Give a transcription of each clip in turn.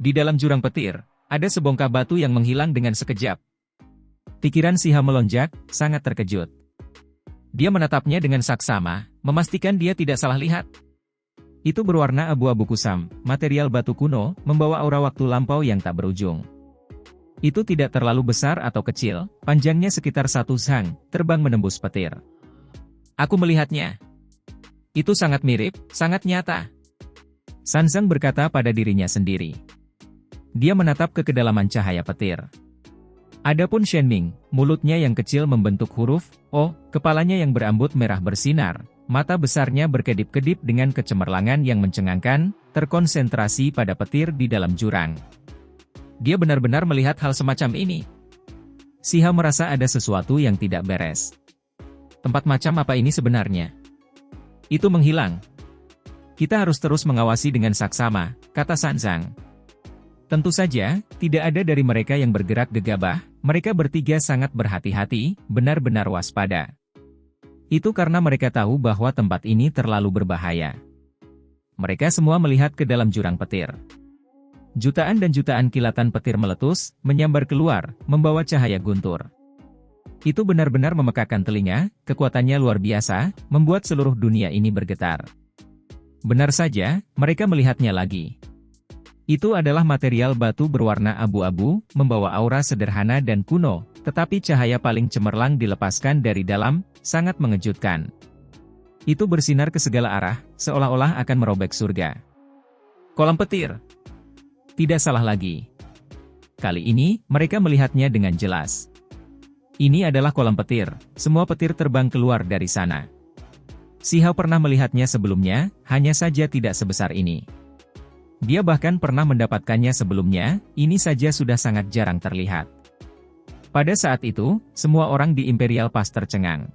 Di dalam jurang petir, ada sebongkah batu yang menghilang dengan sekejap. Pikiran Siha melonjak, sangat terkejut. Dia menatapnya dengan saksama, memastikan dia tidak salah lihat. Itu berwarna abu-abu kusam, material batu kuno, membawa aura waktu lampau yang tak berujung. Itu tidak terlalu besar atau kecil, panjangnya sekitar 1 zhang, terbang menembus petir. Aku melihatnya. Itu sangat mirip, sangat nyata. Sanzang berkata pada dirinya sendiri. Dia menatap ke kedalaman cahaya petir. Adapun Shenming, mulutnya yang kecil membentuk huruf O, kepalanya yang berambut merah bersinar, mata besarnya berkedip-kedip dengan kecemerlangan yang mencengangkan, terkonsentrasi pada petir di dalam jurang. Dia benar-benar melihat hal semacam ini. Siha merasa ada sesuatu yang tidak beres. Tempat macam apa ini sebenarnya? Itu menghilang. Kita harus terus mengawasi dengan saksama, kata Sanzang. Tentu saja, tidak ada dari mereka yang bergerak gegabah, mereka bertiga sangat berhati-hati, benar-benar waspada. Itu karena mereka tahu bahwa tempat ini terlalu berbahaya. Mereka semua melihat ke dalam jurang petir. Jutaan dan jutaan kilatan petir meletus, menyambar keluar, membawa cahaya guntur. Itu benar-benar memekakan telinga, kekuatannya luar biasa, membuat seluruh dunia ini bergetar. Benar saja, mereka melihatnya lagi. Itu adalah material batu berwarna abu-abu, membawa aura sederhana dan kuno, tetapi cahaya paling cemerlang dilepaskan dari dalam, sangat mengejutkan. Itu bersinar ke segala arah, seolah-olah akan merobek surga. Kolam petir. Tidak salah lagi. Kali ini, mereka melihatnya dengan jelas. Ini adalah kolam petir, semua petir terbang keluar dari sana. Siha pernah melihatnya sebelumnya, hanya saja tidak sebesar ini. Dia bahkan pernah mendapatkannya sebelumnya, ini saja sudah sangat jarang terlihat. Pada saat itu, semua orang di Imperial Pass tercengang.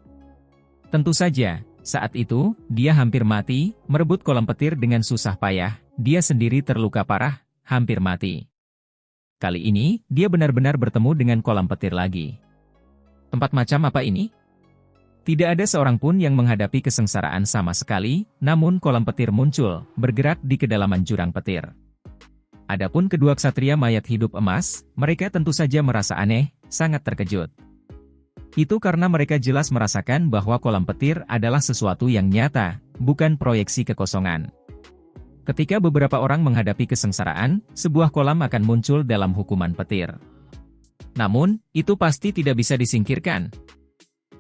Tentu saja, saat itu, dia hampir mati, merebut kolam petir dengan susah payah, dia sendiri terluka parah, hampir mati. Kali ini, dia benar-benar bertemu dengan kolam petir lagi. Tempat macam apa ini? Tidak ada seorang pun yang menghadapi kesengsaraan sama sekali, namun kolam petir muncul, bergerak di kedalaman jurang petir. Adapun kedua ksatria mayat hidup emas, mereka tentu saja merasa aneh, sangat terkejut. Itu karena mereka jelas merasakan bahwa kolam petir adalah sesuatu yang nyata, bukan proyeksi kekosongan. Ketika beberapa orang menghadapi kesengsaraan, sebuah kolam akan muncul dalam hukuman petir. Namun, itu pasti tidak bisa disingkirkan.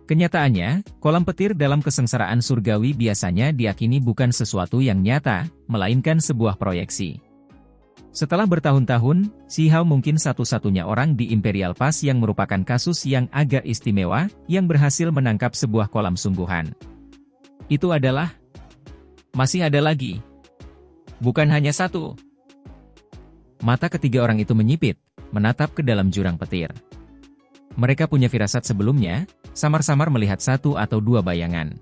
Kenyataannya, kolam petir dalam kesengsaraan surgawi biasanya diyakini bukan sesuatu yang nyata, melainkan sebuah proyeksi. Setelah bertahun-tahun, Sihao mungkin satu-satunya orang di Imperial Pass yang merupakan kasus yang agak istimewa, yang berhasil menangkap sebuah kolam sungguhan. Itu adalah... Masih ada lagi. Bukan hanya satu. Mata ketiga orang itu menyipit, menatap ke dalam jurang petir. Mereka punya firasat sebelumnya, samar-samar melihat satu atau dua bayangan.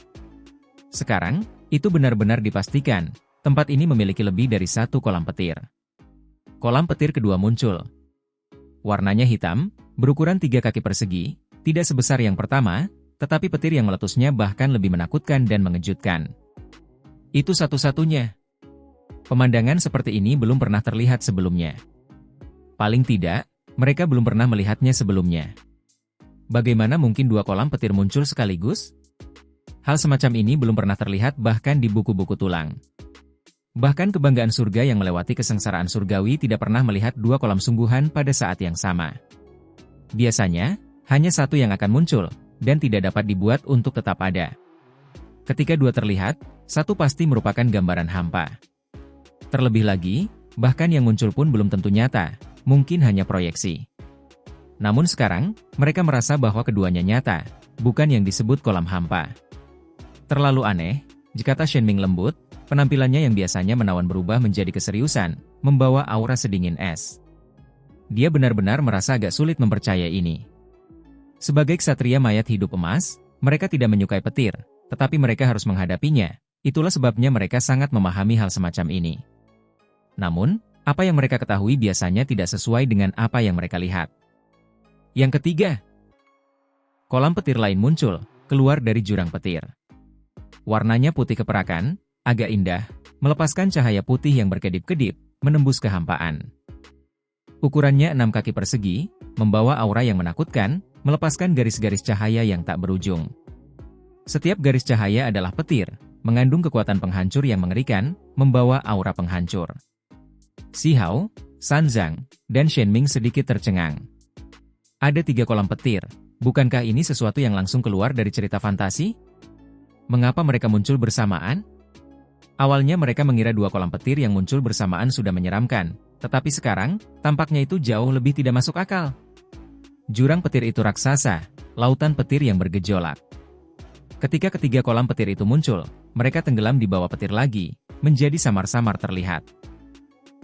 Sekarang, itu benar-benar dipastikan, tempat ini memiliki lebih dari satu kolam petir. Kolam petir kedua muncul. Warnanya hitam, berukuran 3 kaki persegi, tidak sebesar yang pertama, tetapi petir yang meletusnya bahkan lebih menakutkan dan mengejutkan. Itu satu-satunya. Pemandangan seperti ini belum pernah terlihat sebelumnya. Paling tidak, mereka belum pernah melihatnya sebelumnya. Bagaimana mungkin dua kolam petir muncul sekaligus? Hal semacam ini belum pernah terlihat bahkan di buku-buku tulang. Bahkan kebanggaan surga yang melewati kesengsaraan surgawi tidak pernah melihat dua kolam sungguhan pada saat yang sama. Biasanya, hanya satu yang akan muncul, dan tidak dapat dibuat untuk tetap ada. Ketika dua terlihat, satu pasti merupakan gambaran hampa. Terlebih lagi, bahkan yang muncul pun belum tentu nyata, mungkin hanya proyeksi. Namun sekarang, mereka merasa bahwa keduanya nyata, bukan yang disebut kolam hampa. Terlalu aneh, kata Shenming lembut, penampilannya yang biasanya menawan berubah menjadi keseriusan, membawa aura sedingin es. Dia benar-benar merasa agak sulit mempercayai ini. Sebagai ksatria mayat hidup emas, mereka tidak menyukai petir, tetapi mereka harus menghadapinya, itulah sebabnya mereka sangat memahami hal semacam ini. Namun, apa yang mereka ketahui biasanya tidak sesuai dengan apa yang mereka lihat. Yang ketiga, kolam petir lain muncul, keluar dari jurang petir. Warnanya putih keperakan, agak indah, melepaskan cahaya putih yang berkedip-kedip, menembus kehampaan. Ukurannya 6 kaki persegi, membawa aura yang menakutkan, melepaskan garis-garis cahaya yang tak berujung. Setiap garis cahaya adalah petir, mengandung kekuatan penghancur yang mengerikan, membawa aura penghancur. Xiahou, Sanzang, dan Shenming sedikit tercengang. Ada 3 kolam petir, bukankah ini sesuatu yang langsung keluar dari cerita fantasi? Mengapa mereka muncul bersamaan? Awalnya mereka mengira 2 kolam petir yang muncul bersamaan sudah menyeramkan, tetapi sekarang, tampaknya itu jauh lebih tidak masuk akal. Jurang petir itu raksasa, lautan petir yang bergejolak. Ketika ketiga kolam petir itu muncul, mereka tenggelam di bawah petir lagi, menjadi samar-samar terlihat.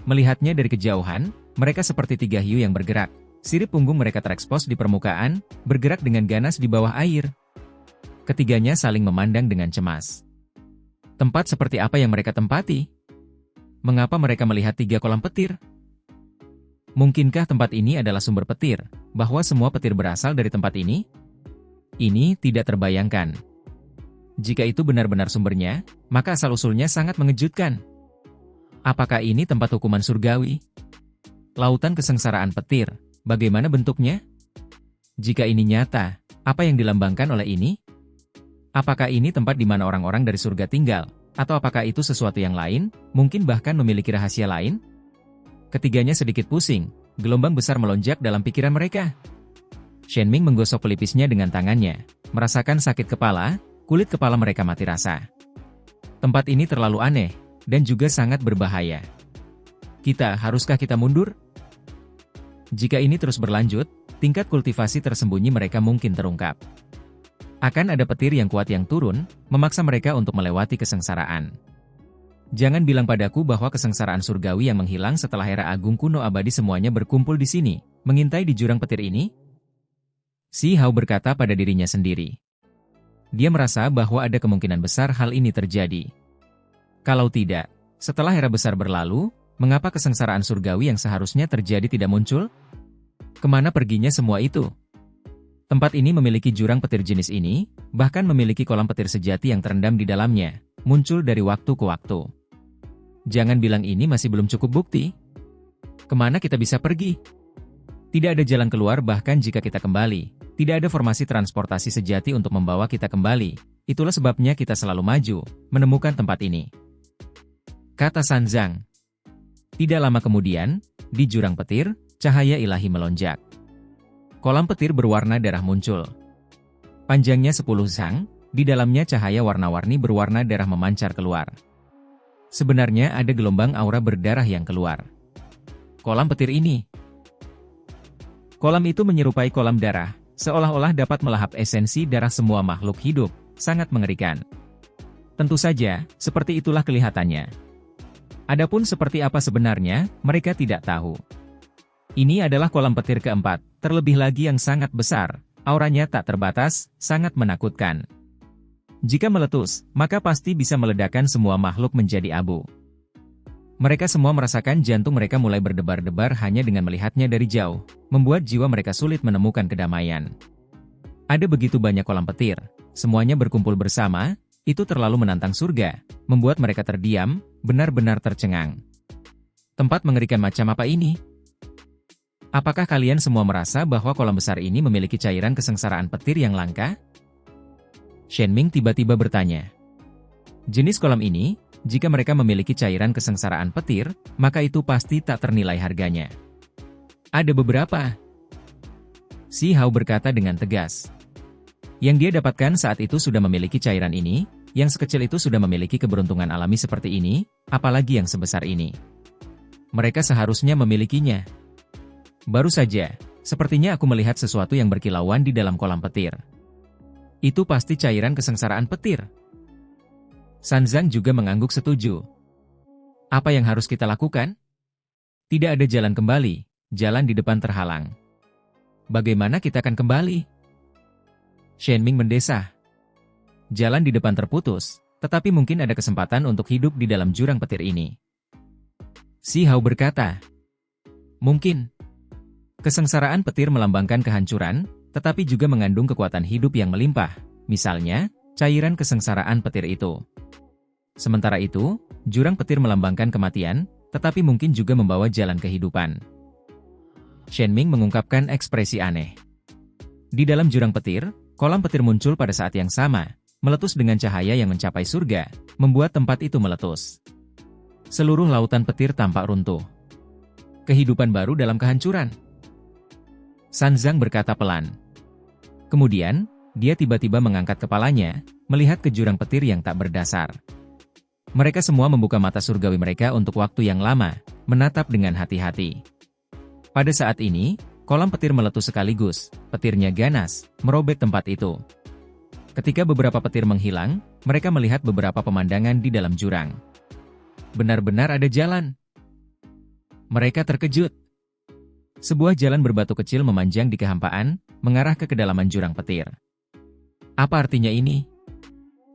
Melihatnya dari kejauhan, mereka seperti 3 hiu yang bergerak. Sirip punggung mereka terekspos di permukaan, bergerak dengan ganas di bawah air. Ketiganya saling memandang dengan cemas. Tempat seperti apa yang mereka tempati? Mengapa mereka melihat 3 kolam petir? Mungkinkah tempat ini adalah sumber petir, bahwa semua petir berasal dari tempat ini? Ini tidak terbayangkan. Jika itu benar-benar sumbernya, maka asal-usulnya sangat mengejutkan. Apakah ini tempat hukuman surgawi? Lautan kesengsaraan petir, bagaimana bentuknya? Jika ini nyata, apa yang dilambangkan oleh ini? Apakah ini tempat di mana orang-orang dari surga tinggal? Atau apakah itu sesuatu yang lain, mungkin bahkan memiliki rahasia lain? Ketiganya sedikit pusing, gelombang besar melonjak dalam pikiran mereka. Shenming menggosok pelipisnya dengan tangannya, merasakan sakit kepala, kulit kepala mereka mati rasa. Tempat ini terlalu aneh, dan juga sangat berbahaya. Haruskah kita mundur? Jika ini terus berlanjut, tingkat kultivasi tersembunyi mereka mungkin terungkap. Akan ada petir yang kuat yang turun, memaksa mereka untuk melewati kesengsaraan. Jangan bilang padaku bahwa kesengsaraan surgawi yang menghilang setelah era agung kuno abadi semuanya berkumpul di sini, mengintai di jurang petir ini? Xiahou berkata pada dirinya sendiri. Dia merasa bahwa ada kemungkinan besar hal ini terjadi. Kalau tidak, setelah era besar berlalu, mengapa kesengsaraan surgawi yang seharusnya terjadi tidak muncul? Kemana perginya semua itu? Tempat ini memiliki jurang petir jenis ini, bahkan memiliki kolam petir sejati yang terendam di dalamnya, muncul dari waktu ke waktu. Jangan bilang ini masih belum cukup bukti. Kemana kita bisa pergi? Tidak ada jalan keluar bahkan jika kita kembali. Tidak ada formasi transportasi sejati untuk membawa kita kembali. Itulah sebabnya kita selalu maju, menemukan tempat ini. Kata Sanzang. Tidak lama kemudian, di jurang petir, cahaya ilahi melonjak. Kolam petir berwarna darah muncul. Panjangnya 10 zang, di dalamnya cahaya warna-warni berwarna darah memancar keluar. Sebenarnya ada gelombang aura berdarah yang keluar. Kolam petir ini. Kolam itu menyerupai kolam darah, seolah-olah dapat melahap esensi darah semua makhluk hidup, sangat mengerikan. Tentu saja, seperti itulah kelihatannya. Adapun seperti apa sebenarnya, mereka tidak tahu. Ini adalah kolam petir keempat, terlebih lagi yang sangat besar, auranya tak terbatas, sangat menakutkan. Jika meletus, maka pasti bisa meledakkan semua makhluk menjadi abu. Mereka semua merasakan jantung mereka mulai berdebar-debar hanya dengan melihatnya dari jauh, membuat jiwa mereka sulit menemukan kedamaian. Ada begitu banyak kolam petir, semuanya berkumpul bersama, itu terlalu menantang surga, membuat mereka terdiam, benar-benar tercengang. Tempat mengerikan macam apa ini? Apakah kalian semua merasa bahwa kolam besar ini memiliki cairan kesengsaraan petir yang langka? Shenming tiba-tiba bertanya. Jenis kolam ini, jika mereka memiliki cairan kesengsaraan petir, maka itu pasti tak ternilai harganya. Ada beberapa. Xiahou berkata dengan tegas. Yang dia dapatkan saat itu sudah memiliki cairan ini, yang sekecil itu sudah memiliki keberuntungan alami seperti ini, apalagi yang sebesar ini. Mereka seharusnya memilikinya. Baru saja, sepertinya aku melihat sesuatu yang berkilauan di dalam kolam petir. Itu pasti cairan kesengsaraan petir. Sanzang juga mengangguk setuju. Apa yang harus kita lakukan? Tidak ada jalan kembali, jalan di depan terhalang. Bagaimana kita akan kembali? Shenming mendesah. Jalan di depan terputus, tetapi mungkin ada kesempatan untuk hidup di dalam jurang petir ini. Xiahou berkata. Mungkin. Kesengsaraan petir melambangkan kehancuran, tetapi juga mengandung kekuatan hidup yang melimpah, misalnya, cairan kesengsaraan petir itu. Sementara itu, jurang petir melambangkan kematian, tetapi mungkin juga membawa jalan kehidupan. Shenming mengungkapkan ekspresi aneh. Di dalam jurang petir, kolam petir muncul pada saat yang sama, meletus dengan cahaya yang mencapai surga, membuat tempat itu meletus. Seluruh lautan petir tampak runtuh. Kehidupan baru dalam kehancuran. Sanzang berkata pelan. Kemudian, dia tiba-tiba mengangkat kepalanya, melihat ke jurang petir yang tak berdasar. Mereka semua membuka mata surgawi mereka untuk waktu yang lama, menatap dengan hati-hati. Pada saat ini, kolam petir meletus sekaligus, petirnya ganas, merobek tempat itu. Ketika beberapa petir menghilang, mereka melihat beberapa pemandangan di dalam jurang. Benar-benar ada jalan. Mereka terkejut. Sebuah jalan berbatu kecil memanjang di kehampaan, mengarah ke kedalaman jurang petir. Apa artinya ini?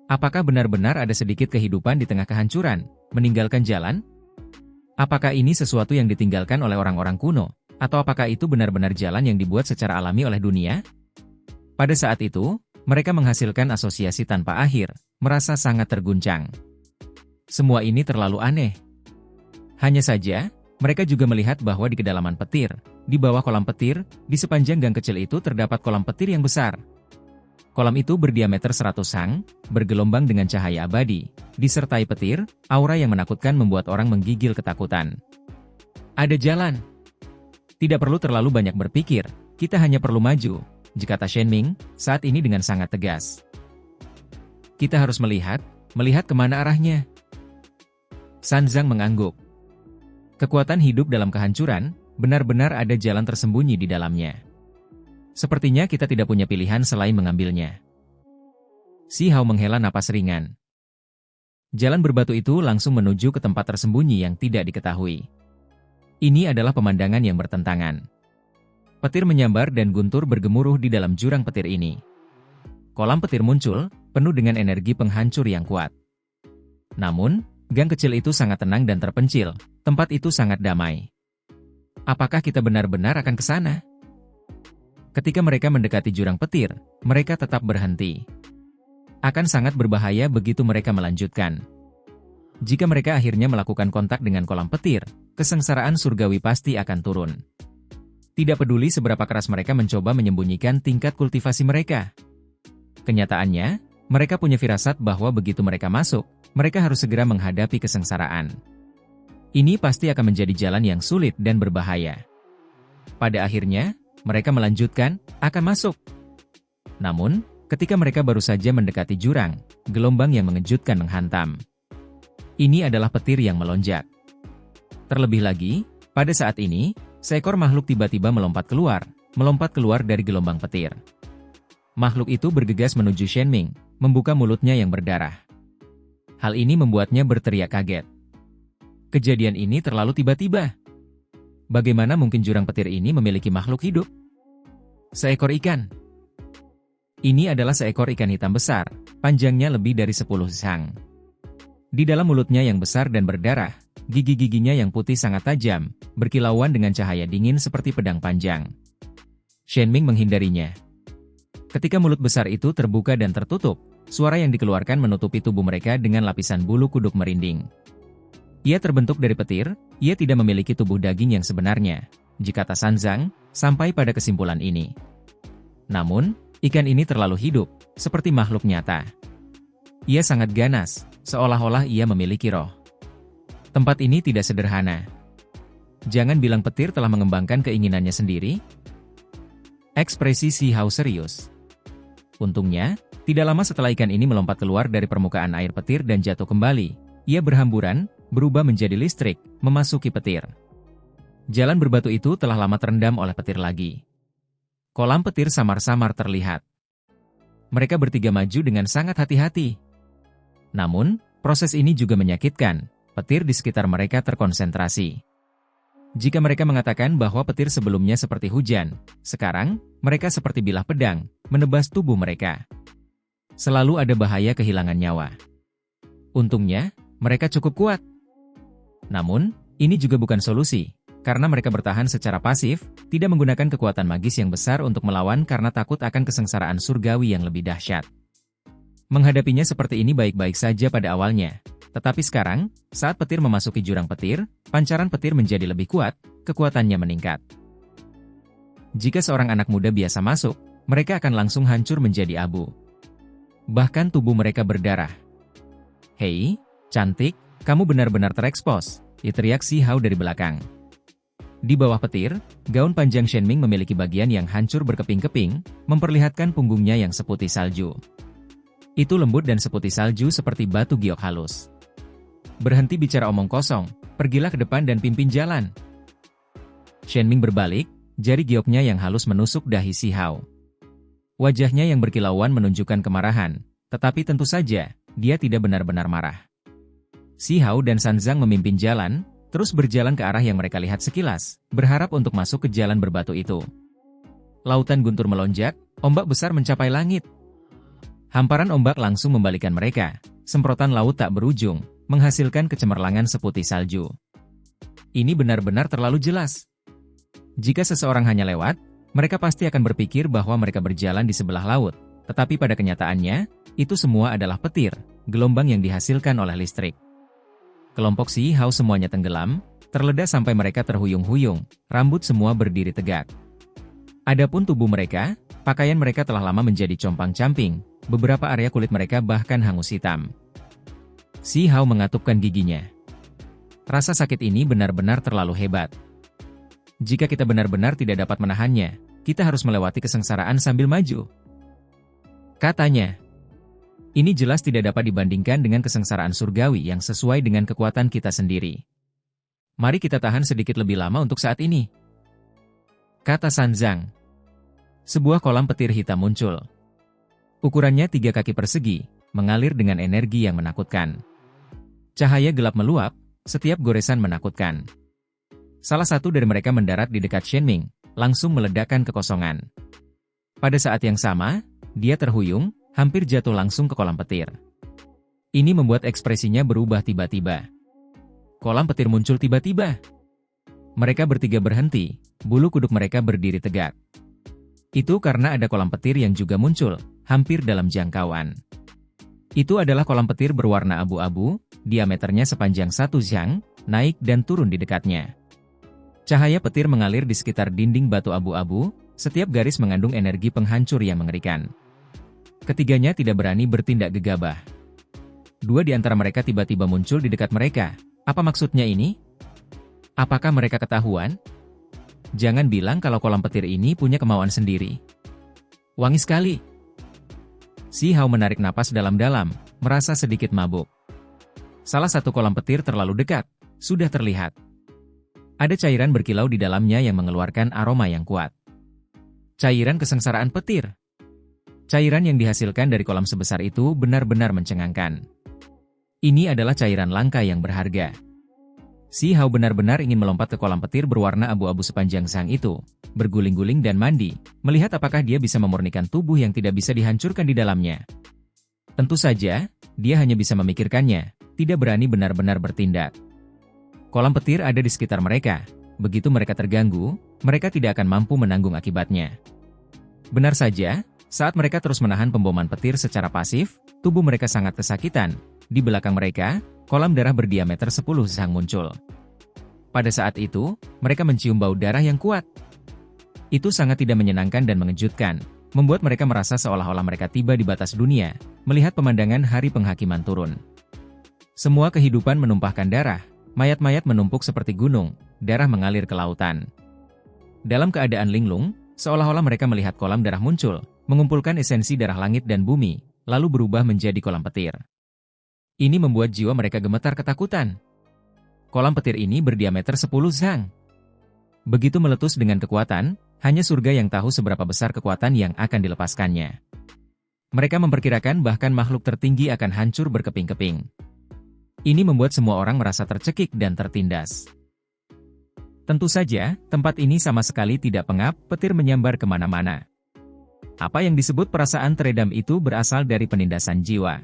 Apakah benar-benar ada sedikit kehidupan di tengah kehancuran, meninggalkan jalan? Apakah ini sesuatu yang ditinggalkan oleh orang-orang kuno? Atau apakah itu benar-benar jalan yang dibuat secara alami oleh dunia? Pada saat itu, mereka menghasilkan asosiasi tanpa akhir, merasa sangat terguncang. Semua ini terlalu aneh. Hanya saja, mereka juga melihat bahwa di kedalaman petir, di bawah kolam petir, di sepanjang gang kecil itu terdapat kolam petir yang besar. Kolam itu berdiameter 100 sang, bergelombang dengan cahaya abadi, disertai petir, aura yang menakutkan membuat orang menggigil ketakutan. Ada jalan. Tidak perlu terlalu banyak berpikir, kita hanya perlu maju, kata Shenming, saat ini dengan sangat tegas. Kita harus melihat kemana arahnya. Sanzang mengangguk. Kekuatan hidup dalam kehancuran, benar-benar ada jalan tersembunyi di dalamnya. Sepertinya kita tidak punya pilihan selain mengambilnya. Si Hao menghela napas ringan. Jalan berbatu itu langsung menuju ke tempat tersembunyi yang tidak diketahui. Ini adalah pemandangan yang bertentangan. Petir menyambar dan guntur bergemuruh di dalam jurang petir ini. Kolam petir muncul, penuh dengan energi penghancur yang kuat. Namun, gang kecil itu sangat tenang dan terpencil, tempat itu sangat damai. Apakah kita benar-benar akan ke sana? Ketika mereka mendekati jurang petir, mereka tetap berhenti. Akan sangat berbahaya begitu mereka melanjutkan. Jika mereka akhirnya melakukan kontak dengan kolam petir, kesengsaraan surgawi pasti akan turun. Tidak peduli seberapa keras mereka mencoba menyembunyikan tingkat kultivasi mereka. Kenyataannya, mereka punya firasat bahwa begitu mereka masuk, mereka harus segera menghadapi kesengsaraan. Ini pasti akan menjadi jalan yang sulit dan berbahaya. Pada akhirnya, mereka melanjutkan, akan masuk. Namun, ketika mereka baru saja mendekati jurang, gelombang yang mengejutkan menghantam. Ini adalah petir yang melonjak. Terlebih lagi, pada saat ini, seekor makhluk tiba-tiba melompat keluar dari gelombang petir. Makhluk itu bergegas menuju Shenming, membuka mulutnya yang berdarah. Hal ini membuatnya berteriak kaget. Kejadian ini terlalu tiba-tiba. Bagaimana mungkin jurang petir ini memiliki makhluk hidup? Seekor ikan. Ini adalah seekor ikan hitam besar, panjangnya lebih dari 10 sang. Di dalam mulutnya yang besar dan berdarah, gigi-giginya yang putih sangat tajam, berkilauan dengan cahaya dingin seperti pedang panjang. Shenming menghindarinya. Ketika mulut besar itu terbuka dan tertutup, suara yang dikeluarkan menutupi tubuh mereka dengan lapisan bulu kuduk merinding. Ia terbentuk dari petir, ia tidak memiliki tubuh daging yang sebenarnya, kata Sanzang, sampai pada kesimpulan ini. Namun, ikan ini terlalu hidup, seperti makhluk nyata. Ia sangat ganas, seolah-olah ia memiliki roh. Tempat ini tidak sederhana. Jangan bilang petir telah mengembangkan keinginannya sendiri. Ekspresi Si Hao serius. Untungnya, tidak lama setelah ikan ini melompat keluar dari permukaan air petir dan jatuh kembali, ia berhamburan, berubah menjadi listrik, memasuki petir. Jalan berbatu itu telah lama terendam oleh petir lagi. Kolam petir samar-samar terlihat. Mereka bertiga maju dengan sangat hati-hati. Namun, proses ini juga menyakitkan, petir di sekitar mereka terkonsentrasi. Jika mereka mengatakan bahwa petir sebelumnya seperti hujan, sekarang, mereka seperti bilah pedang, menebas tubuh mereka. Selalu ada bahaya kehilangan nyawa. Untungnya, mereka cukup kuat. Namun, ini juga bukan solusi, karena mereka bertahan secara pasif, tidak menggunakan kekuatan magis yang besar untuk melawan karena takut akan kesengsaraan surgawi yang lebih dahsyat. Menghadapinya seperti ini baik-baik saja pada awalnya, tetapi sekarang, saat petir memasuki jurang petir, pancaran petir menjadi lebih kuat, kekuatannya meningkat. Jika seorang anak muda biasa masuk, mereka akan langsung hancur menjadi abu. Bahkan tubuh mereka berdarah. "Hei, cantik, kamu benar-benar terekspos," teriak Si Hao dari belakang. Di bawah petir, gaun panjang Shenming memiliki bagian yang hancur berkeping-keping, memperlihatkan punggungnya yang seputih salju. Itu lembut dan seputih salju seperti batu giok halus. "Berhenti bicara omong kosong, pergilah ke depan dan pimpin jalan." Shenming berbalik, jari gioknya yang halus menusuk dahi Si Hao. Wajahnya yang berkilauan menunjukkan kemarahan, tetapi tentu saja, dia tidak benar-benar marah. Si Hao dan Sanzang memimpin jalan, terus berjalan ke arah yang mereka lihat sekilas, berharap untuk masuk ke jalan berbatu itu. Lautan guntur melonjak, ombak besar mencapai langit. Hamparan ombak langsung membalikan mereka, semprotan laut tak berujung, menghasilkan kecemerlangan seputih salju. Ini benar-benar terlalu jelas. Jika seseorang hanya lewat, mereka pasti akan berpikir bahwa mereka berjalan di sebelah laut, tetapi pada kenyataannya, itu semua adalah petir, gelombang yang dihasilkan oleh listrik. Kelompok Si Hao semuanya tenggelam, terledak sampai mereka terhuyung-huyung, rambut semua berdiri tegak. Adapun tubuh mereka, pakaian mereka telah lama menjadi compang-camping, beberapa area kulit mereka bahkan hangus hitam. Si Hao mengatupkan giginya. Rasa sakit ini benar-benar terlalu hebat. Jika kita benar-benar tidak dapat menahannya, kita harus melewati kesengsaraan sambil maju, katanya. Ini jelas tidak dapat dibandingkan dengan kesengsaraan surgawi yang sesuai dengan kekuatan kita sendiri. Mari kita tahan sedikit lebih lama untuk saat ini, kata Sanzang. Sebuah kolam petir hitam muncul. Ukurannya 3 kaki persegi, mengalir dengan energi yang menakutkan. Cahaya gelap meluap, setiap goresan menakutkan. Salah satu dari mereka mendarat di dekat Shenming, langsung meledakkan kekosongan. Pada saat yang sama, dia terhuyung, hampir jatuh langsung ke kolam petir. Ini membuat ekspresinya berubah tiba-tiba. Kolam petir muncul tiba-tiba. Mereka bertiga berhenti, bulu kuduk mereka berdiri tegak. Itu karena ada kolam petir yang juga muncul, hampir dalam jangkauan. Itu adalah kolam petir berwarna abu-abu, diameternya sepanjang 1 zhang, naik dan turun di dekatnya. Cahaya petir mengalir di sekitar dinding batu abu-abu, setiap garis mengandung energi penghancur yang mengerikan. Ketiganya tidak berani bertindak gegabah. 2 di antara mereka tiba-tiba muncul di dekat mereka. Apa maksudnya ini? Apakah mereka ketahuan? Jangan bilang kalau kolam petir ini punya kemauan sendiri. Wangi sekali. Si Hao menarik napas dalam-dalam, merasa sedikit mabuk. Salah satu kolam petir terlalu dekat, sudah terlihat. Ada cairan berkilau di dalamnya yang mengeluarkan aroma yang kuat. Cairan kesengsaraan petir. Cairan yang dihasilkan dari kolam sebesar itu benar-benar mencengangkan. Ini adalah cairan langka yang berharga. Si Hao benar-benar ingin melompat ke kolam petir berwarna abu-abu sepanjang sang itu, berguling-guling dan mandi, melihat apakah dia bisa memurnikan tubuh yang tidak bisa dihancurkan di dalamnya. Tentu saja, dia hanya bisa memikirkannya, tidak berani benar-benar bertindak. Kolam petir ada di sekitar mereka. Begitu mereka terganggu, mereka tidak akan mampu menanggung akibatnya. Benar saja, saat mereka terus menahan pemboman petir secara pasif, tubuh mereka sangat kesakitan. Di belakang mereka, kolam darah berdiameter 10 zhang muncul. Pada saat itu, mereka mencium bau darah yang kuat. Itu sangat tidak menyenangkan dan mengejutkan, membuat mereka merasa seolah-olah mereka tiba di batas dunia, melihat pemandangan hari penghakiman turun. Semua kehidupan menumpahkan darah, mayat-mayat menumpuk seperti gunung, darah mengalir ke lautan. Dalam keadaan linglung, seolah-olah mereka melihat kolam darah muncul, mengumpulkan esensi darah langit dan bumi, lalu berubah menjadi kolam petir. Ini membuat jiwa mereka gemetar ketakutan. Kolam petir ini berdiameter 10 zhang. Begitu meletus dengan kekuatan, hanya surga yang tahu seberapa besar kekuatan yang akan dilepaskannya. Mereka memperkirakan bahkan makhluk tertinggi akan hancur berkeping-keping. Ini membuat semua orang merasa tercekik dan tertindas. Tentu saja, tempat ini sama sekali tidak pengap, petir menyambar kemana-mana. Apa yang disebut perasaan teredam itu berasal dari penindasan jiwa.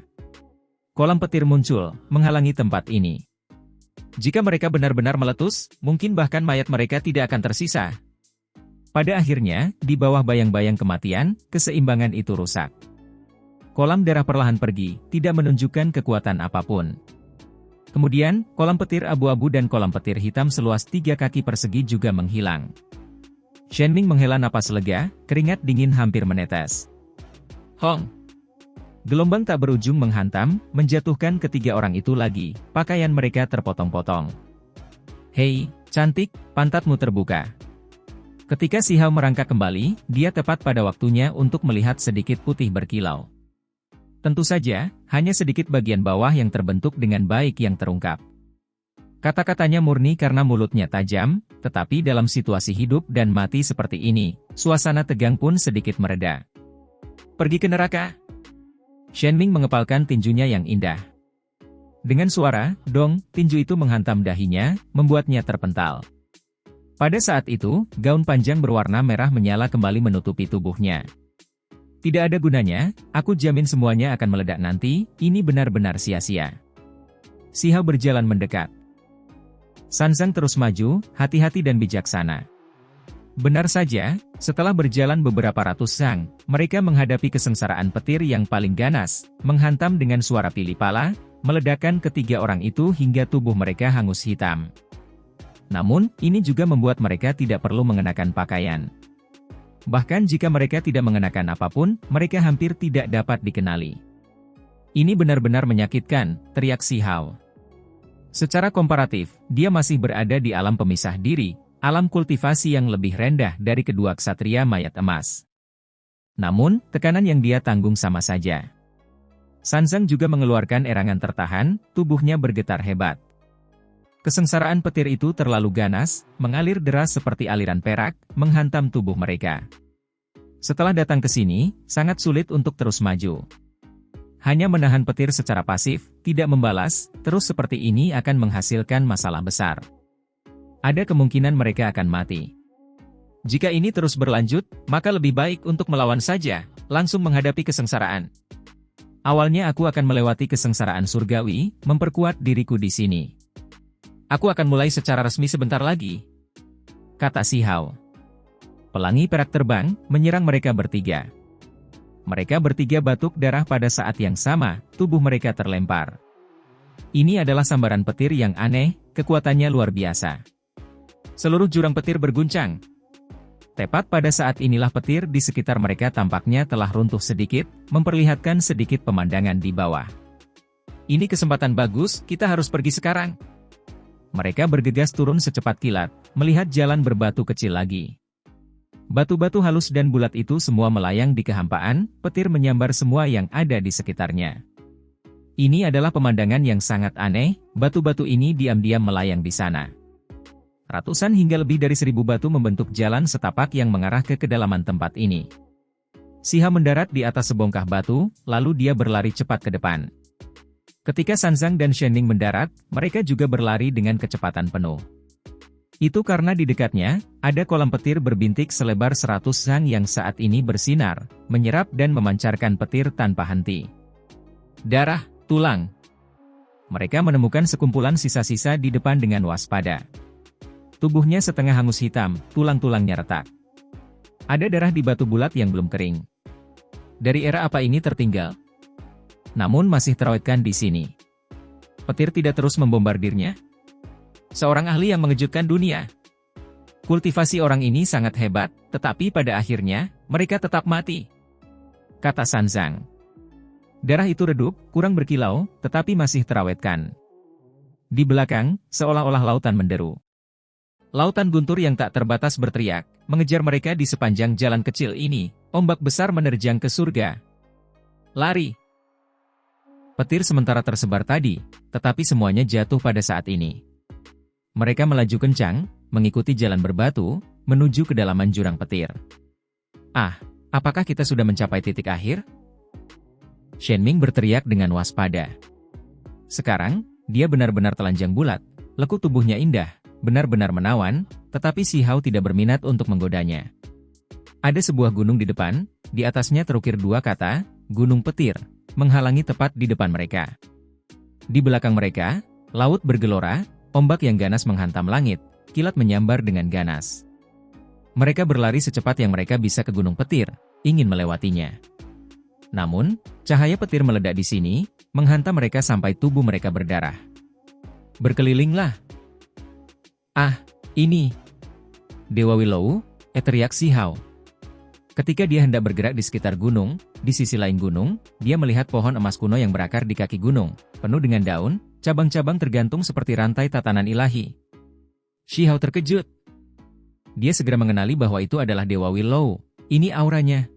Kolam petir muncul, menghalangi tempat ini. Jika mereka benar-benar meletus, mungkin bahkan mayat mereka tidak akan tersisa. Pada akhirnya, di bawah bayang-bayang kematian, keseimbangan itu rusak. Kolam darah perlahan pergi, tidak menunjukkan kekuatan apapun. Kemudian, kolam petir abu-abu dan kolam petir hitam seluas 3 kaki persegi juga menghilang. Shenming menghela napas lega, keringat dingin hampir menetes. Hong! Gelombang tak berujung menghantam, menjatuhkan ketiga orang itu lagi, pakaian mereka terpotong-potong. Hei, cantik, pantatmu terbuka. Ketika Si Hao merangkak kembali, dia tepat pada waktunya untuk melihat sedikit putih berkilau. Tentu saja, hanya sedikit bagian bawah yang terbentuk dengan baik yang terungkap. Kata-katanya murni karena mulutnya tajam, tetapi dalam situasi hidup dan mati seperti ini, suasana tegang pun sedikit mereda. Pergi ke neraka. Shenming mengepalkan tinjunya yang indah. Dengan suara, dong, tinju itu menghantam dahinya, membuatnya terpental. Pada saat itu, gaun panjang berwarna merah menyala kembali menutupi tubuhnya. Tidak ada gunanya, aku jamin semuanya akan meledak nanti, ini benar-benar sia-sia. Si Hao berjalan mendekat. Sanzang terus maju, hati-hati dan bijaksana. Benar saja, setelah berjalan beberapa ratus sang, mereka menghadapi kesengsaraan petir yang paling ganas, menghantam dengan suara pilih pala, meledakkan ketiga orang itu hingga tubuh mereka hangus hitam. Namun, ini juga membuat mereka tidak perlu mengenakan pakaian. Bahkan jika mereka tidak mengenakan apapun, mereka hampir tidak dapat dikenali. Ini benar-benar menyakitkan, teriak Si Hao. Secara komparatif, dia masih berada di alam pemisah diri, alam kultivasi yang lebih rendah dari kedua ksatria mayat emas. Namun, tekanan yang dia tanggung sama saja. Sanzang juga mengeluarkan erangan tertahan, tubuhnya bergetar hebat. Kesengsaraan petir itu terlalu ganas, mengalir deras seperti aliran perak, menghantam tubuh mereka. Setelah datang ke sini, sangat sulit untuk terus maju. Hanya menahan petir secara pasif, tidak membalas, terus seperti ini akan menghasilkan masalah besar. Ada kemungkinan mereka akan mati. Jika ini terus berlanjut, maka lebih baik untuk melawan saja, langsung menghadapi kesengsaraan. Awalnya aku akan melewati kesengsaraan surgawi, memperkuat diriku di sini. Aku akan mulai secara resmi sebentar lagi, kata Si Hao. Pelangi perak terbang, menyerang mereka bertiga. Mereka bertiga batuk darah pada saat yang sama, tubuh mereka terlempar. Ini adalah sambaran petir yang aneh, kekuatannya luar biasa. Seluruh jurang petir berguncang. Tepat pada saat inilah petir di sekitar mereka tampaknya telah runtuh sedikit, memperlihatkan sedikit pemandangan di bawah. Ini kesempatan bagus, kita harus pergi sekarang. Mereka bergegas turun secepat kilat, melihat jalan berbatu kecil lagi. Batu-batu halus dan bulat itu semua melayang di kehampaan, petir menyambar semua yang ada di sekitarnya. Ini adalah pemandangan yang sangat aneh, batu-batu ini diam-diam melayang di sana. Ratusan hingga lebih dari 1000 batu membentuk jalan setapak yang mengarah ke kedalaman tempat ini. Si Hao mendarat di atas sebongkah batu, lalu dia berlari cepat ke depan. Ketika Sanzang dan Shenming mendarat, mereka juga berlari dengan kecepatan penuh. Itu karena di dekatnya, ada kolam petir berbintik selebar 100 sang yang saat ini bersinar, menyerap dan memancarkan petir tanpa henti. Darah, tulang. Mereka menemukan sekumpulan sisa-sisa di depan dengan waspada. Tubuhnya setengah hangus hitam, tulang-tulangnya retak. Ada darah di batu bulat yang belum kering. Dari era apa ini tertinggal? Namun masih terawetkan di sini. Petir tidak terus membombardirnya? Seorang ahli yang mengejutkan dunia. Kultivasi orang ini sangat hebat, tetapi pada akhirnya, mereka tetap mati, kata Sanzang. Darah itu redup, kurang berkilau, tetapi masih terawetkan. Di belakang, seolah-olah lautan menderu. Lautan guntur yang tak terbatas berteriak, mengejar mereka di sepanjang jalan kecil ini, ombak besar menerjang ke surga. Lari! Petir sementara tersebar tadi, tetapi semuanya jatuh pada saat ini. Mereka melaju kencang, mengikuti jalan berbatu, menuju kedalaman jurang petir. Ah, apakah kita sudah mencapai titik akhir? Shenming berteriak dengan waspada. Sekarang, dia benar-benar telanjang bulat, lekuk tubuhnya indah, benar-benar menawan, tetapi Si Hao tidak berminat untuk menggodanya. Ada sebuah gunung di depan, di atasnya terukir dua kata, Gunung Petir, menghalangi tepat di depan mereka. Di belakang mereka, laut bergelora, ombak yang ganas menghantam langit, kilat menyambar dengan ganas. Mereka berlari secepat yang mereka bisa ke Gunung Petir, ingin melewatinya. Namun, cahaya petir meledak di sini, menghantam mereka sampai tubuh mereka berdarah. Berkelilinglah. Ah, ini. Dewa Willow, Teriak Si Hao. Ketika dia hendak bergerak di sekitar gunung, di sisi lain gunung, dia melihat pohon emas kuno yang berakar di kaki gunung, penuh dengan daun, cabang-cabang tergantung seperti rantai tatanan ilahi. Si Hao terkejut. Dia segera mengenali bahwa itu adalah Dewa Willow. Ini auranya.